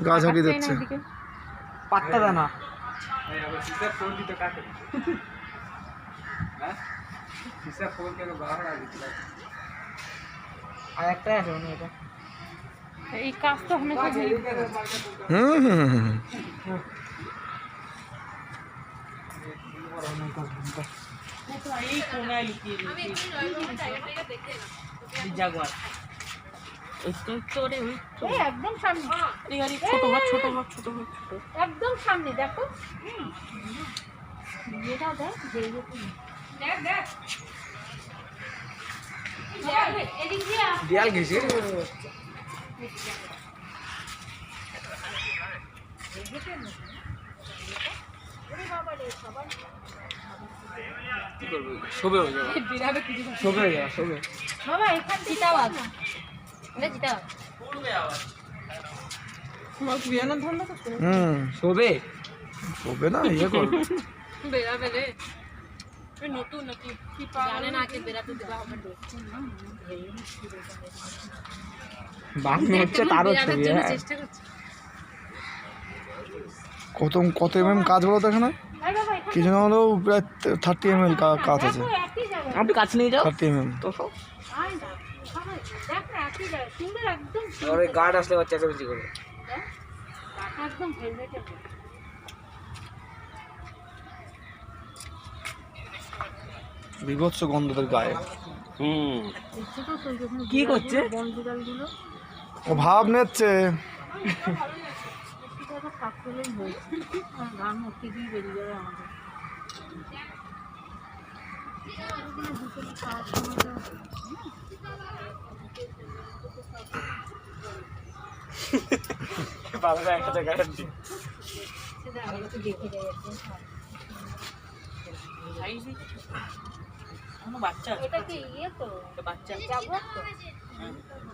গাছ হাঁকিয়ে দিচ্ছে। পাত্তা দেয় না। আর একটা আছে মানে এটা এই কাজ তো আমি হুম হুম হুম এই কোনায় লুকিয়ে জাগুয়ার একদম সামনে, ছোট ঘর ছোট ঘর ছোট ঘর ছোট একদম সামনে দেখো। এটা দেখ, দেখ দেখ এদিক দিয়ে দেয়াল ঘেসে শোবে হয়ে যাবে শোবে হয়ে যাবে শোবে বাবা এখান চিতাবাগ, এটা চিতাবাগ। শোবে হবে না, ইয়ে করবে। বেরাবে রে নতুন নাকি জানে না আগে বেরাতে দেওয়া হবে। বাংলা হচ্ছে তারও ছবি হ্যাঁ চেষ্টা করছি। কত mm কাজ বলো তো এখানে? কি যেন হলো প্রায় 30 mm কাজ আছে। একই জায়গায় আপনি কাছে নিয়ে যাও 30 mm। তো সব আয় না, সবাই দেখ না একই জায়গায় সুন্দর একদম ওরে গার্ড আসলে বাচ্চা চেঁচামেচি করে একদম ভেলভেটের মতো। বিভৎস গন্ধদের গায়ে। কি করছে বনবিড়ালগুলো ও ভাব নিচ্ছে। থাকলেই হয়েছে, গান হচ্ছে দিয়ে বেরিয়ে যাবে আমাদের। বাবা একটা জায়গায় দেখে যাই একদম। বাচ্চা এটা কি ইয়ে তো বাচ্চা যাবো তো